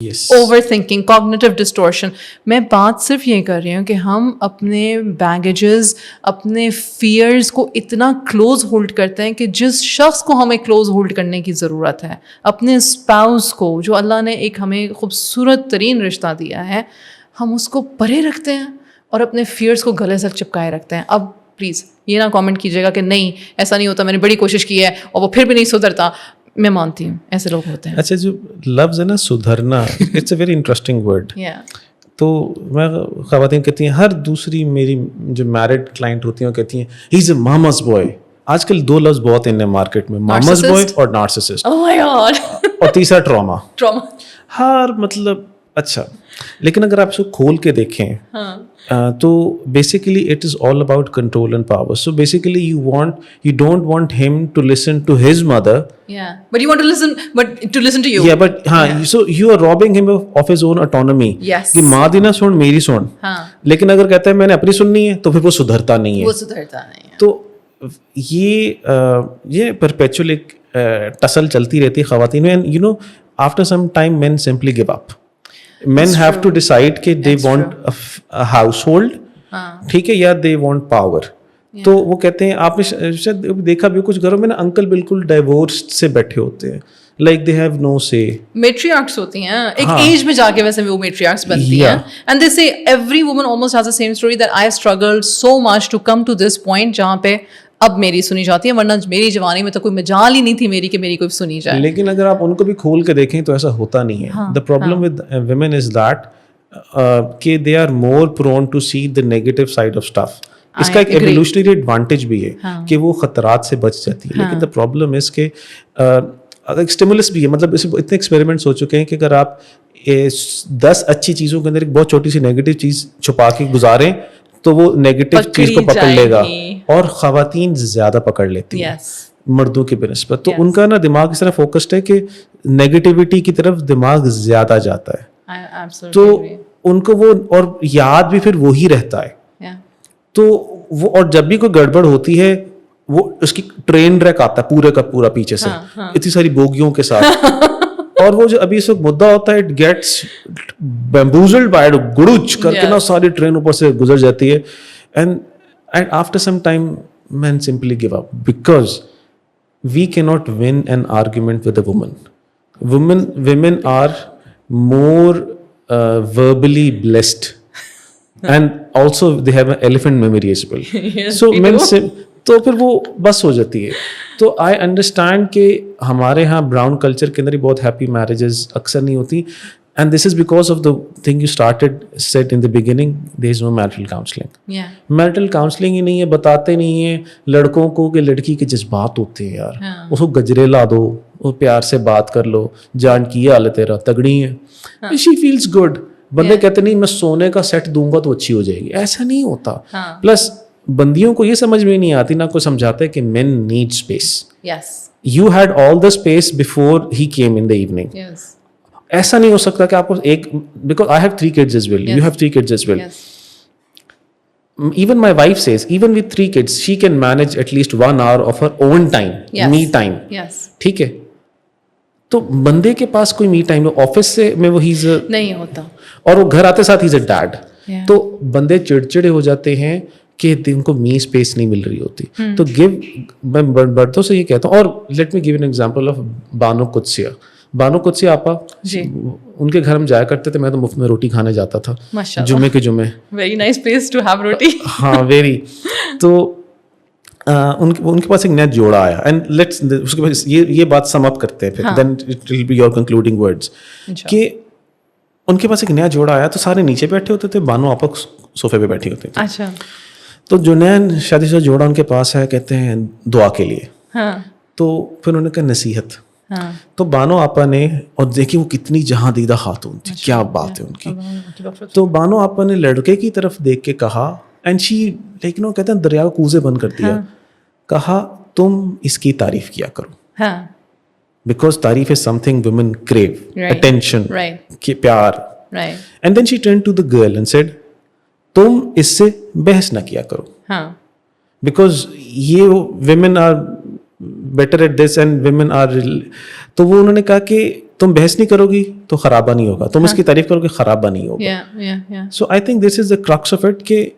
Over thinking, cognitive distortion. میں بات صرف یہ کر رہی ہوں کہ ہم اپنے بیگیجز, اپنے فیئرز کو اتنا کلوز ہولڈ کرتے ہیں کہ جس شخص کو ہمیں کلوز ہولڈ کرنے کی ضرورت ہے, اپنے اسپاؤس کو, جو اللہ نے ایک ہمیں خوبصورت ترین رشتہ دیا ہے, ہم اس کو پرے رکھتے ہیں اور اپنے فیئرز کو گلے سے چپکائے رکھتے ہیں. اب پلیز یہ نہ کامنٹ کیجیے گا کہ نہیں ایسا نہیں ہوتا, میں نے بڑی کوشش کی ہے اور وہ پھر بھی نہیں سدھرتا. میں مانتی ہوں ایسے لوگ ہوتے ہیں. اچھا, جو لفظ ہے نا سدھرنا, it's a very interesting word. تو میں خواتین کہتی ہیں, ہر دوسری میری جو میرڈ کلائنٹ ہوتی ہیں وہ کہتی ہیں ہی از اے ماماز بوائے. آج کل دو لفظ بہت ہیں مارکیٹ میں, ماماز بوائے اور نارسسسٹ. اور تیسرا ٹراما. ہر مطلب اچھا, لیکن اگر آپ اس کو کھول کے دیکھیں تو basically it is all about control and power. So basically you don't want him to listen to his mother. Yeah, but you want to listen to you. Yeah, but so you are robbing him of his own autonomy. Yes. کہ ماں دی نہ سن, میری سن. لیکن اگر کہتا ہے میں نے اپنی سننی ہے تو پھر وہ سدھرتا نہیں ہے. تو یہ perpetual ایک ٹسل چلتی رہتی ہے خواتین میں. And you know, after some time men simply give up. Men have to decide کہ they want a household, ٹھیک ہے, یا they want power. تو وہ کہتے ہیں, آپ نے شاید دیکھا بھی کچھ گھروں میں نا انکل بالکل ڈائیورسڈ سے بیٹھے ہوتے ہیں, like they have no say. میٹریارکس ہوتی ہیں ایک ایج میں جا کے, ویسے وہ میٹریارکس بنتی ہیں, and they say every woman almost has the same story that I struggled so much to come to this point جہاں پہ اب میری سنی جاتی ہے, ورنہ میری جوانی میں تو کوئی مجال ہی نہیں تھی میری کہ میری کوئی سنی جائے. لیکن اگر آپ ان کو بھی کھول کے دیکھیں تو ایسا ہوتا نہیں ہے. The problem with women is that کہ they are more prone to see the negative side of stuff. اس کا ایک ایولیوشنری ایڈوانٹیج بھی ہے کہ وہ خطرات سے بچ جاتی ہے. لیکن the problem is کہ ایک اسٹیمولس بھی ہے, مطلب اتنے ایکسپیریمنٹس ہو چکے ہیں کہ اگر آپ 10 اچھی چیزوں کے اندر ایک بہت چھوٹی سی نیگیٹو چیز چھپا کے گزاریں تو وہ نیگیٹو چیز کو پکڑ لے گا, اور خواتین زیادہ پکڑ لیتی ہیں مردوں کی بنسبت. تو ان کا نا دماغ اس طرح فوکسڈ ہے کہ نیگیٹیوٹی کی طرف دماغ زیادہ جاتا ہے, تو ان کو وہ, اور یاد بھی پھر وہی رہتا ہے. تو وہ, اور جب بھی کوئی گڑبڑ ہوتی ہے وہ اس کی ٹرین ریک آتا ہے پورے کا پورا پیچھے سے اتنی ساری بوگیوں کے ساتھ, اور وہ جو ابھی اس وقت مدعا ہوتا ہے اٹ گیٹس بیمبوزلڈ بائی گڑوچ کر کے نا ساری ٹرین اوپر سے گزر جاتی ہے. And after some time men simply give up because we cannot win an argument with a woman. Women are more verbally blessed and also they have an elephant memory as well. Yes, so men سے تو پھر وہ بس ہو جاتی ہے. تو I understand کہ ہمارے ہاں براؤن کلچر کے اندر ہی بہت ہیپی میرجز اکثر نہیں ہوتی, and this is because of the thing you said in the beginning, there is no marital counseling. marital counseling ہی نہیں ہے, بتاتے نہیں ہیں لڑکوں کو کہ لڑکی کے جذبات ہوتے ہیں یار, اس کو گجرے لا دو, وہ پیار سے بات کر لو, جان کی حال ہے تیرا, تگڑی ہے, she feels good. بندے کہتے نہیں میں سونے کا سیٹ دوں گا تو اچھی ہو جائے گی, ایسا نہیں ہوتا. پلس بندیوں کو یہ سمجھ میں نہیں آتی, نہ کوئی سمجھاتا ہے کہ men need space. You had all the space before he came in the evening. ایسا نہیں ہو سکتا کہ آپ کو ایک, because I have 3 kids as well, you have 3 kids as well. Even my wife says, even with 3 kids, she can manage at least 1 hour of her own time, me time. ٹھیک ہے, تو بندے کے پاس کوئی می ٹائم آفس سے میں وہ نہیں ہوتا, اور وہ گھر آتے ساتھ ہی ڈیڈ. تو بندے چڑچڑے ہو جاتے ہیں کہ ان کو می اسپیس نہیں مل رہی ہوتی. تو میں بڑوں سے یہ کہتا ہوں, اور let me give an example of Bano Qudsia. Bano Qudsia آپا ان کے گھر ہم جایا کرتے تھے, میں تو مفت میں روٹی کھانے جاتا تھا جمعے کے جمعے. Very nice place to have roti. ہاں ویری. تو ان کے پاس ایک نیا جوڑا آیا, اینڈ لیٹس اس کے پاس یہ بات سم اپ کرتے ہیں پھر, then it will be your concluding words, کہ ان کے پاس ایک نیا جوڑا آیا تو سارے نیچے بیٹھے ہوتے تھے, بانو آپا صوفے پہ بیٹھی ہوتے تھے. اچھا. تو جو نیا شادی شدہ جوڑا ان کے پاس ہے, کہتے ہیں دعا کے لیے. تو پھر انہوں نے کہا نصیحت. تو بانو آپا نے, اور دیکھیے وہ کتنی جہاں دیدہ خاتون تھی, کیا بات ہے ان کی. تو بانو آپا نے لڑکے کی طرف دیکھ کے کہا, اینڈ شی لیکن وہ کہتے ہیں دریا کو کوزے بند کر دیا, کہا تم اس کی تعریف کیا کرو, بیکاز تعریف is something women crave, attention, پیار. And then she turn to the girl and said تم اس سے بحث نہ کیا کرو, بیکاز یہ women are better at this and women are. تو وہ انہوں نے کہا کہ تم بحث نہیں کرو گی تو خرابہ نہیں ہوگا, تم اس کی تعریف کرو گے خرابہ نہیں ہوگا. So I think this is the crux of it کہ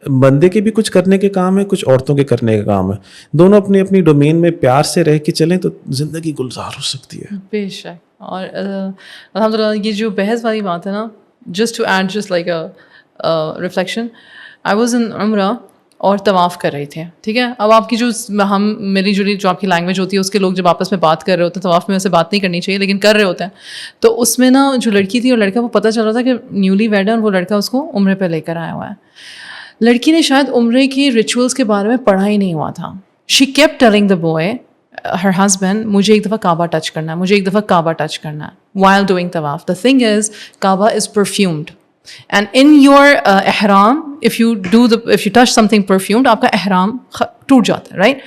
بندے کے بھی کچھ کرنے کے کام ہے, کچھ عورتوں کے کرنے کا کام ہے, دونوں اپنی اپنی ڈومین میں پیار سے رہ کے چلیں تو زندگی گلزار ہو سکتی ہے. بے شک. اور الحمد للہ یہ جو بحث والی بات ہے نا, just to add just like a reflection, I was in عمرہ اور طواف کر رہی تھے, ٹھیک ہے. اب آپ کی جو میری جو آپ کی لینگویج ہوتی ہے اس کے لوگ جب آپس میں بات کر رہے ہوتے ہیں, طواف میں ویسے بات نہیں کرنی چاہیے لیکن کر رہے ہوتے ہیں, تو اس میں نا جو لڑکی تھی اور لڑکا, وہ پتہ چل رہا تھا کہ نیولی ویڈ ہے اور وہ لڑکا اس کو عمرے پہ لے کر آیا ہوا ہے. لڑکی نے شاید عمرے کی ریچولس کے بارے میں پڑھا ہی نہیں ہوا تھا. She kept telling the boy, her husband, مجھے ایک دفعہ کعبہ ٹچ کرنا ہے, مجھے ایک دفعہ کعبہ ٹچ کرنا ہے وائل ڈوئنگ طواف. The thing is Kaaba is perfumed and in your احرام if you touch something perfumed, آپ کا احرام ٹوٹ جاتا ہے, right.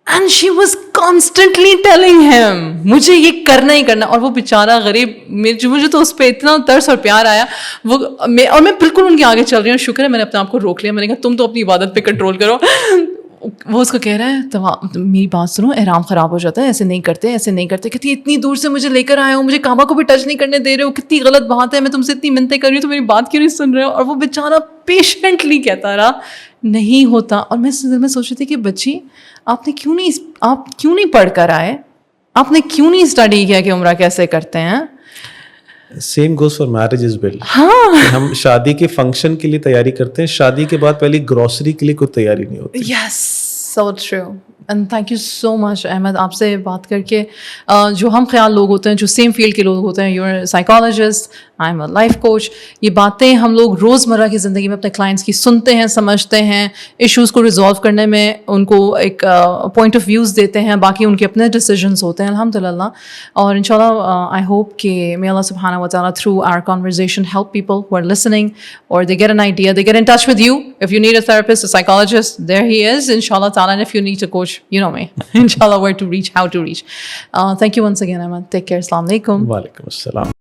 And she was constantly telling ham مجھے یہ کرنا ہی کرنا. اور وہ بیچارہ غریب, مجھے تو اس پہ اتنا ترس اور پیار آیا, اور میں بالکل ان کے آگے چل رہی ہوں. شکر ہے میں نے اپنے آپ کو روک لیا, میں نے کہا تم تو اپنی عبادت پہ کنٹرول کرو. وہ اس کو کہہ رہا ہے میری بات سنو, احرام خراب ہو جاتا ہے, ایسے نہیں کرتے, ایسے نہیں کرتے. کہتی اتنی دور سے مجھے لے کر آئے ہو, مجھے کعبہ کو بھی ٹچ نہیں کرنے دے رہے ہو, کتنی غلط بات ہے, میں تم سے اتنی منتیں کر رہی ہوں تو میری بات کیوں نہیں سن رہے ہو. اور وہ بیچارہ پیشنٹلی کہتا رہا نہیں ہوتا. اور میں سوچ رہی تھی کہ بچی آپ کیوں نہیں پڑھ کر آئے, آپ نے کیوں نہیں اسٹڈی کیا کہ عمرہ کیسے کرتے ہیں. سیم گوز فار میرجز بل. ہم شادی کے فنکشن کے لیے تیاری کرتے ہیں, شادی کے بعد پہلی گروسری کے لیے کوئی تیاری نہیں ہوتی. Yes, so true. And thank you so much Ahmed, آپ سے بات کر کے. جو ہم خیال لوگ ہوتے ہیں, جو سیم فیلڈ کے لوگ ہوتے ہیں, you are psychologist, I am a life coach, یہ باتیں ہم لوگ روزمرہ کی زندگی میں اپنے کلائنٹس کی سنتے ہیں, سمجھتے ہیں, ایشوز کو ریزالو کرنے میں ان کو ایک پوائنٹ آف ویوز دیتے ہیں, باقی ان کے اپنے ڈیسیجنس ہوتے ہیں الحمد للہ. اور ان شاء اللہ آئی ہوپ کہ may Allah subhanahu wa ta'ala through our conversation help people who are listening, or they get an idea, they get in touch with you. If you need a therapist, a psychologist, there he is, inshallah ta'ala. And if you need a coach, you know me, inshallah, where to reach, how to reach. Thank you once again, Ahmad. Take care. Assalamu alaikum. Wa alaikum assalam.